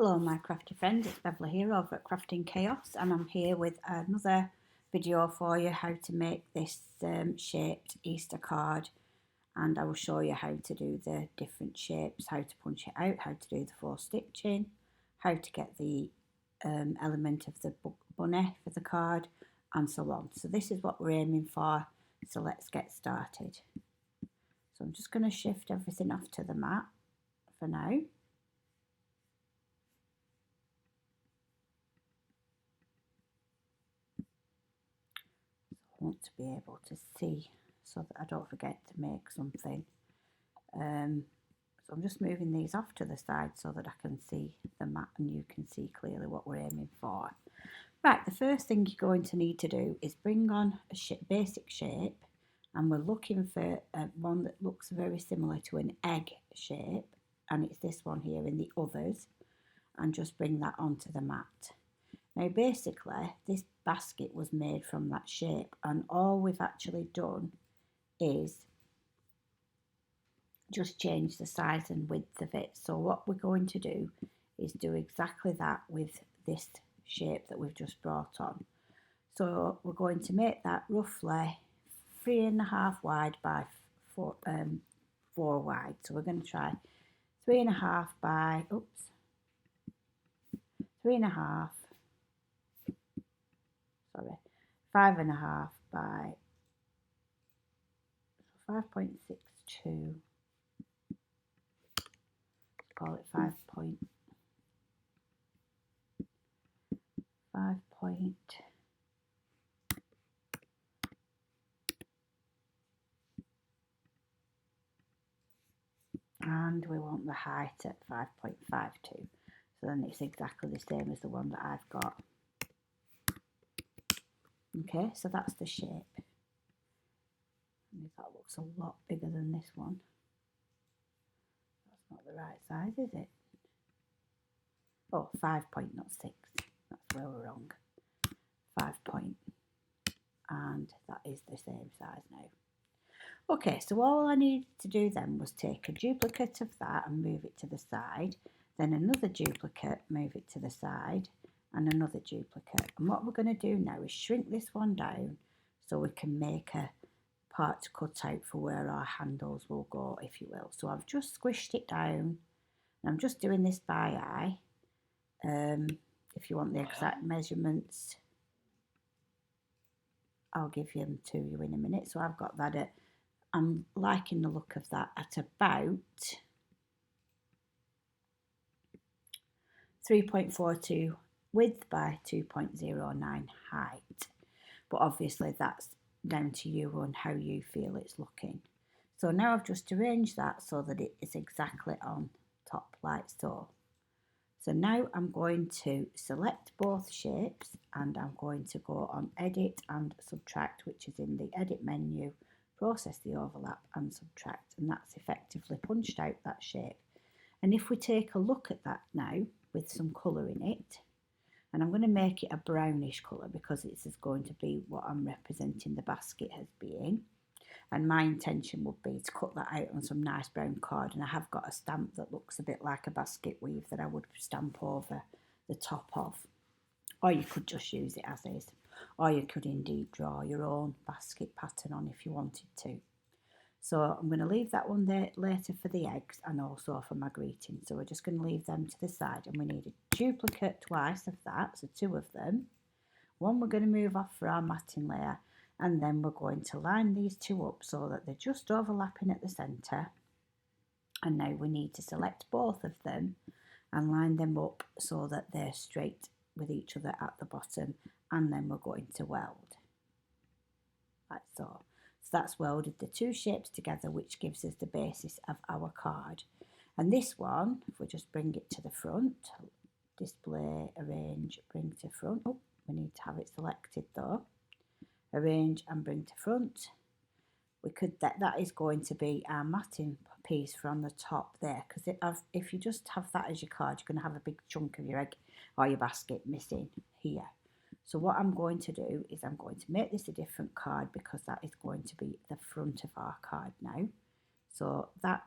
Hello my crafty friends, it's Beverly here over at Crafting Chaos, and I'm here with another video for you how to make this shaped Easter card, and I will show you how to do the different shapes, how to punch it out, how to do the 4 stitching, how to get the element of the bunny for the card, and so on. So this is what we're aiming for, so let's get started. So I'm just going to shift everything off to the mat for now. Want to be able to see so that I don't forget to make something. So I'm just moving these off to the side so that I can see the mat and you can see clearly what we're aiming for. Right, the first thing you're going to need to do is bring on a basic shape, and we're looking for one that looks very similar to an egg shape, and it's this one here in the others, and just bring that onto the mat. Now basically this basket was made from that shape, and all we've actually done is just change the size and width of it. So what we're going to do is do exactly that with this shape that we've just brought on. So we're going to make that roughly 3.5 wide by 4 wide. So we're going to try 3.5 by 3.5, sorry, 5.5 by 5.62, call it 5 point, and we want the height at 5.52, so then it's exactly the same as the one that I've got. Okay, so that's the shape. And that looks a lot bigger than this one. That's not the right size, is it? Oh, 5 point, not 6. That's where we're wrong. 5 point. And that is the same size now. Okay, so all I needed to do then was take a duplicate of that and move it to the side. Then another duplicate, move it to the side. And another duplicate. And what we're going to do now is shrink this one down so we can make a part to cut out for where our handles will go, if you will. So I've just squished it down, and I'm just doing this by eye. If you want the exact measurements, I'll give them to you in a minute. So I've got that at, I'm liking the look of that at about 3.42 width by 2.09 height, but obviously that's down to you on how you feel it's looking. So now I've just arranged that so that it is exactly on top like so. So now I'm going to select both shapes, and I'm going to go on edit and subtract, which is in the edit menu, process the overlap and subtract, and that's effectively punched out that shape. And if we take a look at that now with some colour in it, and I'm going to make it a brownish colour because this is going to be what I'm representing the basket as being. And my intention would be to cut that out on some nice brown card, and I have got a stamp that looks a bit like a basket weave that I would stamp over the top of. Or you could just use it as is, or you could indeed draw your own basket pattern on if you wanted to. So I'm going to leave that one there later for the eggs and also for my greeting. So we're just going to leave them to the side, and we need a duplicate twice of that, so 2 of them. One we're going to move off for our matting layer, and then we're going to line these 2 up so that they're just overlapping at the centre. And now we need to select both of them and line them up so that they're straight with each other at the bottom, and then we're going to weld like so. So that's welded the 2 shapes together, which gives us the basis of our card. And this one, if we just bring it to the front, display, arrange, bring to front. Oh, we need to have it selected though. Arrange and bring to front. We could, that is going to be our matting piece from the top there, because if you just have that as your card, you're going to have a big chunk of your egg or your basket missing here. So what I'm going to do is I'm going to make this a different card, because that is going to be the front of our card now. So that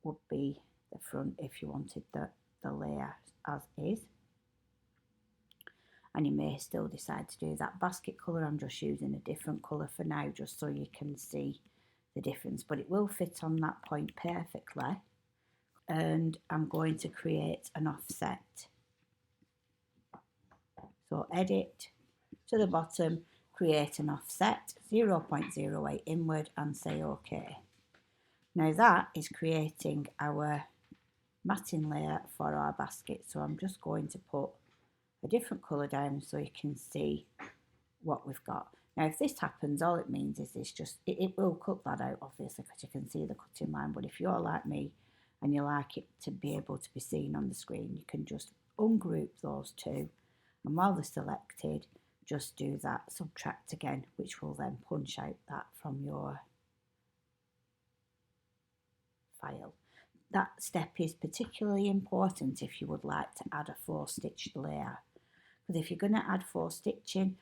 would be the front if you wanted the the layer as is. And you may still decide to do that basket colour. I'm just using a different colour for now, just so you can see the difference, but it will fit on that point perfectly. And I'm going to create an offset. So edit to the bottom, create an offset, 0.08 inward, and say OK. Now that is creating our matting layer for our basket. So I'm just going to put a different colour down so you can see what we've got. Now if this happens, all it means is it will cut that out, obviously, because you can see the cutting line. But if you're like me and you like it to be able to be seen on the screen, you can just ungroup those two, and while they're selected, just do that subtract again, which will then punch out that from your file. That step is particularly important if you would like to add a 4-stitched layer, because if you're going to add 4 stitching,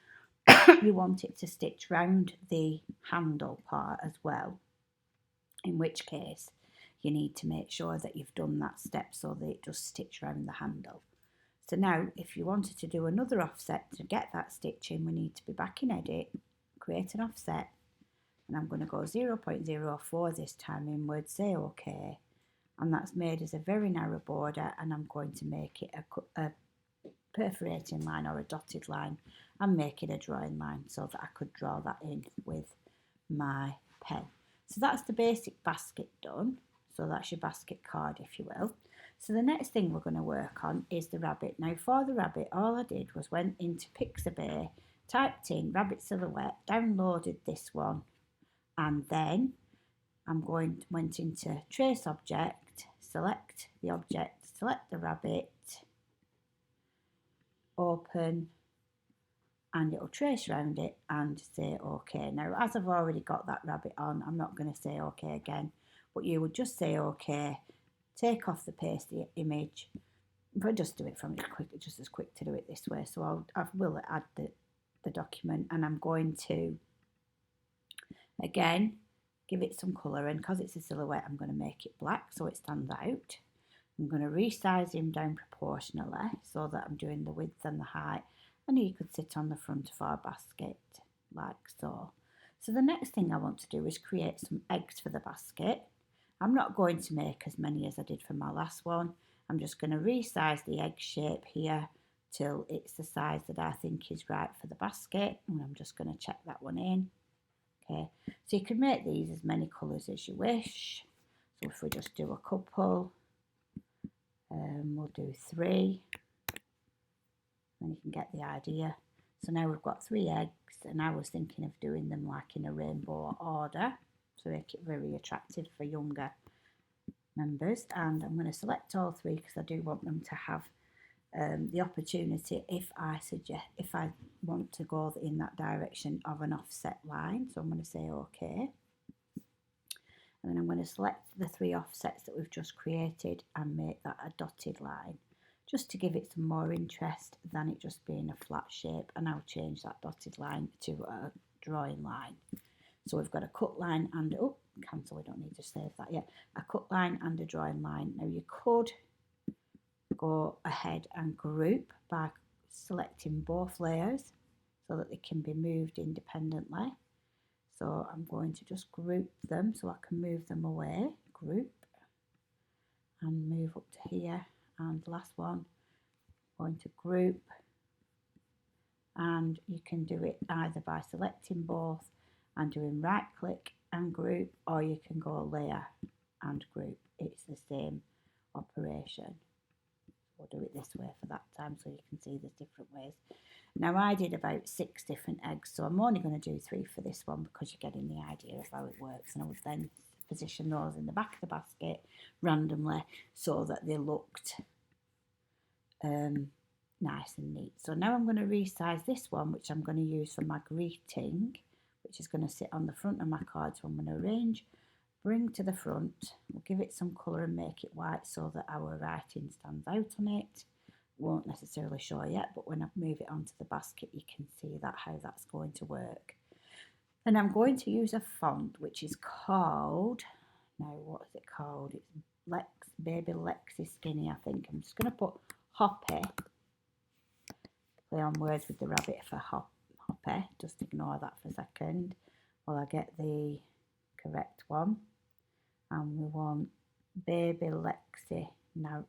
you want it to stitch round the handle part as well, in which case you need to make sure that you've done that step so that it does stitch round the handle. So now if you wanted to do another offset to get that stitching, we need to be back in edit, create an offset, and I'm going to go 0.04 this time inward, say OK, and that's made as a very narrow border, and I'm going to make it a perforating line or a dotted line and make it a drawing line so that I could draw that in with my pen. So that's the basic basket done. So that's your basket card, if you will. So the next thing we're going to work on is the rabbit. Now for the rabbit, all I did was went into Pixabay, typed in rabbit silhouette, downloaded this one, and then went into trace object, select the object, select the rabbit, open, and it'll trace around it and say OK. Now as I've already got that rabbit on, I'm not going to say OK again, but you would just say OK, take off the pasty image, but just do it from it quick, just as quick to do it this way. So I will add the document, and I'm going to again give it some colour, and because it's a silhouette I'm going to make it black so it stands out. I'm going to resize him down proportionally so that I'm doing the width and the height, and he could sit on the front of our basket like so. So the next thing I want to do is create some eggs for the basket. I'm not going to make as many as I did for my last one. I'm just going to resize the egg shape here till it's the size that I think is right for the basket, and I'm just going to check that one in. Okay, so you can make these as many colours as you wish. So if we just do a couple, we'll do 3, and you can get the idea. So now we've got 3 eggs, and I was thinking of doing them like in a rainbow order to make it very attractive for younger members. And I'm going to select all 3 because I do want them to have the opportunity if I want to go in that direction of an offset line. So I'm going to say OK. And then I'm going to select the 3 offsets that we've just created and make that a dotted line, just to give it some more interest than it just being a flat shape. And I'll change that dotted line to a drawing line. So we've got a cut line and, oh, cancel, we don't need to save that yet. A cut line and a drawing line. Now you could go ahead and group by selecting both layers so that they can be moved independently. So I'm going to just group them so I can move them away, group, and move up to here. And the last one, I'm going to group, and you can do it either by selecting both and doing right click and group, or you can go layer and group. It's the same operation. We'll do it this way for that time so you can see there's different ways. Now I did about 6 different eggs, so I'm only going to do 3 for this one because you're getting the idea of how it works. And I would then position those in the back of the basket randomly so that they looked nice and neat. So now I'm going to resize this one, which I'm going to use for my greeting, which is going to sit on the front of my card. So I'm going to arrange, bring to the front, we'll give it some colour and make it white so that our writing stands out on it. Won't necessarily show yet, but when I move it onto the basket you can see that how that's going to work. And I'm going to use a font which is called, now what is it called? It's Baby Lexi Skinny, I think. I'm just going to put Hoppy, play on words with the rabbit for Hoppy, just ignore that for a second while I get the correct one. And we want Baby Lexi now,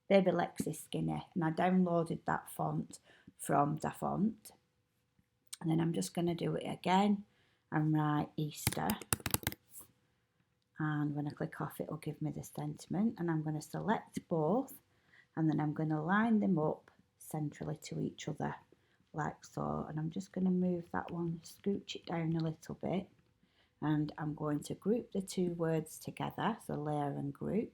Baby Lexi Skinny, and I downloaded that font from Da Font. And then I'm just going to do it again and write Easter. And when I click off, it will give me the sentiment. And I'm going to select both, and then I'm going to line them up centrally to each other, like so. And I'm just going to move that one, scooch it down a little bit. And I'm going to group the two words together, so layer and group.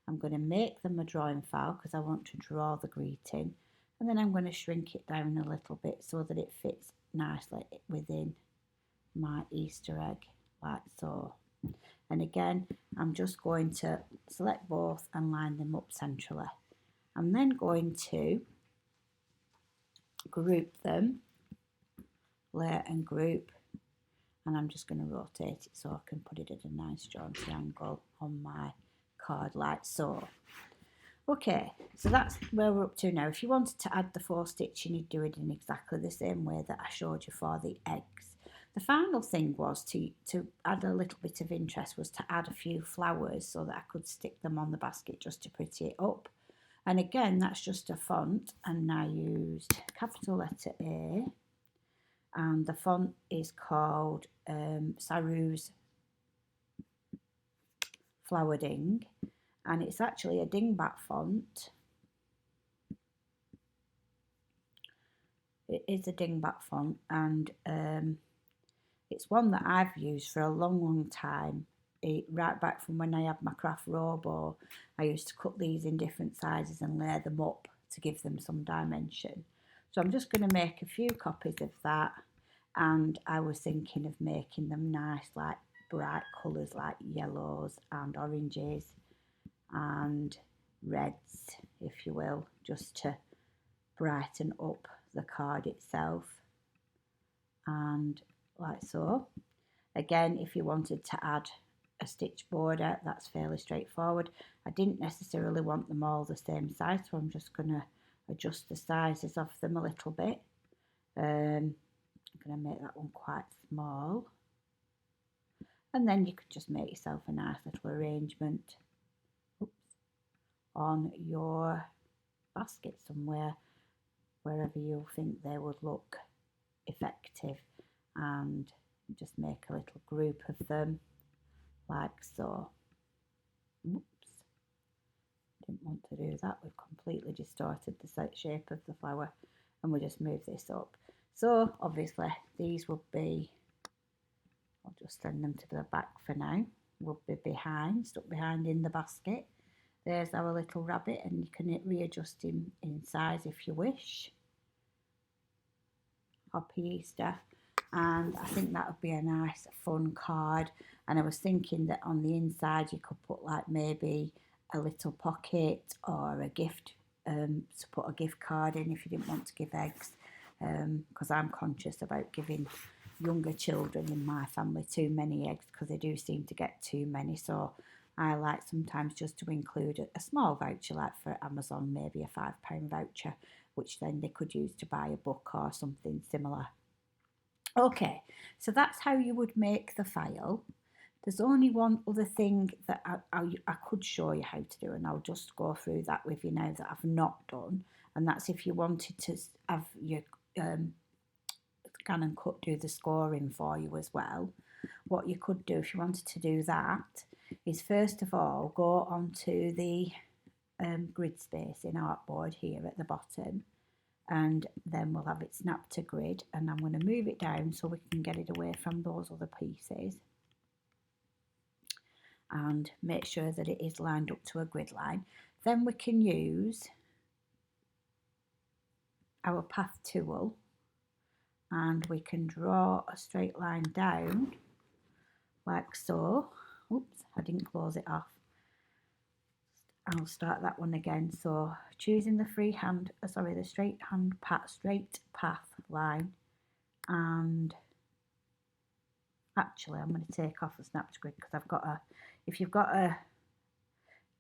I'm going to make them a drawing file because I want to draw the greeting. And then I'm going to shrink it down a little bit so that it fits nicely within my Easter egg, like so. And again, I'm just going to select both and line them up centrally. I'm then going to group them, layer and group, and I'm just going to rotate it so I can put it at a nice jaunty angle on my card, like so. Okay, so that's where we're up to now. If you wanted to add the 4 stitching, you'd do it in exactly the same way that I showed you for the eggs. The final thing was to add a little bit of interest, was to add a few flowers so that I could stick them on the basket just to pretty it up. And again, that's just a font, and I used capital letter A, and the font is called Saru's Flower Ding, and it's actually a dingbat font. It is a dingbat font, and it's one that I've used for a long time. Right back from when I had my craft robo, I used to cut these in different sizes and layer them up to give them some dimension. So I'm just going to make a few copies of that, and I was thinking of making them nice, like bright colours like yellows and oranges and reds, if you will, just to brighten up the card itself, and like so. Again, if you wanted to add a stitch border, that's fairly straightforward. I didn't necessarily want them all the same size, so I'm just going to adjust the sizes of them a little bit. I'm going to make that one quite small, and then you could just make yourself a nice little arrangement on your basket somewhere, wherever you think they would look effective, and just make a little group of them like so. Oops, didn't want to do that. We've completely distorted the shape of the flower, and we'll just move this up. So obviously these would be, I'll just send them to the back for now, will be stuck behind in the basket. There's our little rabbit, and you can readjust him in size if you wish. Happy Easter. And I think that would be a nice fun card. And I was thinking that on the inside you could put like maybe a little pocket or a gift, to put a gift card in if you didn't want to give eggs, because I'm conscious about giving younger children in my family too many eggs, because they do seem to get too many. So I like sometimes just to include a small voucher, like for Amazon, maybe a £5 voucher, which then they could use to buy a book or something similar. Okay, so that's how you would make the file. There's only one other thing that I could show you how to do, and I'll just go through that with you now that I've not done. And that's if you wanted to have your scan and cut do the scoring for you as well. What you could do if you wanted to do that is, first of all, go onto the grid space in Artboard here at the bottom, and then we'll have it snapped to grid, and I'm going to move it down so we can get it away from those other pieces, and make sure that it is lined up to a grid line. Then we can use our path tool, and we can draw a straight line down like so. Oops, I didn't close it off. I'll start that one again. So choosing the straight path line, and actually I'm going to take off the snap to grid, because I've got if you've got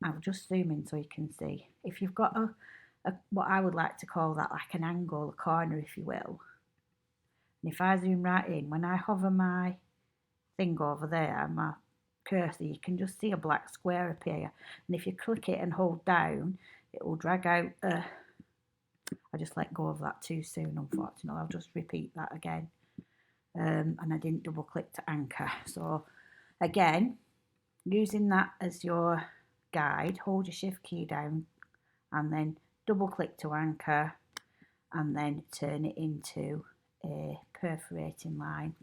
I'll just zoom in so you can see. If you've got a what I would like to call that like an angle, a corner if you will, and if I zoom right in, when I hover my thing over there, my cursor, you can just see a black square appear, and if you click it and hold down, it will drag out I just let go of that too soon, unfortunately. I'll just repeat that again. And I didn't double click to anchor. So again, using that as your guide, hold your shift key down and then double click to anchor and then turn it into a perforating line,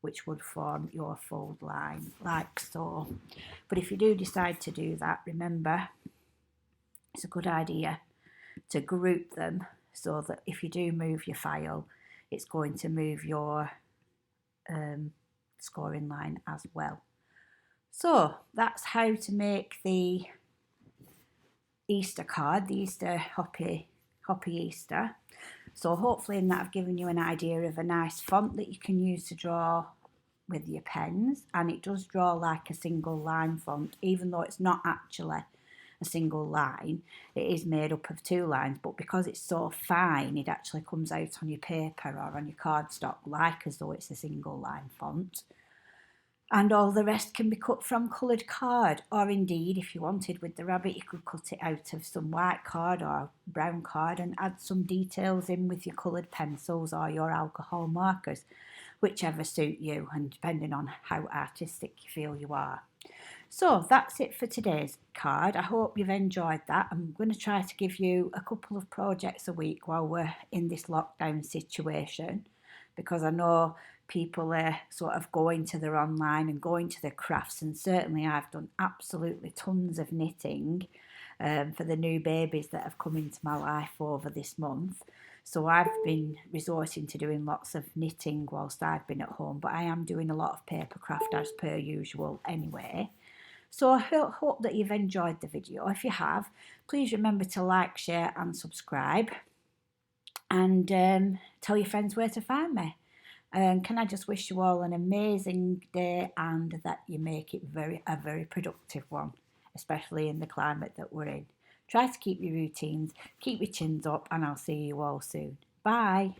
which would form your fold line like so. But if you do decide to do that, remember it's a good idea to group them so that if you do move your file, it's going to move your scoring line as well. So that's how to make the Easter card, the Easter Hoppy Easter. So hopefully in that I've given you an idea of a nice font that you can use to draw with your pens, and it does draw like a single line font, even though it's not actually a single line. It is made up of 2 lines, but because it's so fine, it actually comes out on your paper or on your cardstock like as though it's a single line font. And all the rest can be cut from coloured card, or indeed, if you wanted with the rabbit, you could cut it out of some white card or brown card and add some details in with your coloured pencils or your alcohol markers, whichever suit you and depending on how artistic you feel you are. So that's it for today's card. I hope you've enjoyed that. I'm going to try to give you a couple of projects a week while we're in this lockdown situation, because I know people are sort of going to their online and going to their crafts, and certainly I've done absolutely tons of knitting for the new babies that have come into my life over this month. So I've been resorting to doing lots of knitting whilst I've been at home, but I am doing a lot of paper craft as per usual anyway. So I hope that you've enjoyed the video. If you have, please remember to like, share and subscribe, and tell your friends where to find me. Can I just wish you all an amazing day, and that you make it a very productive one, especially in the climate that we're in. Try to keep your routines, keep your chins up, and I'll see you all soon. Bye.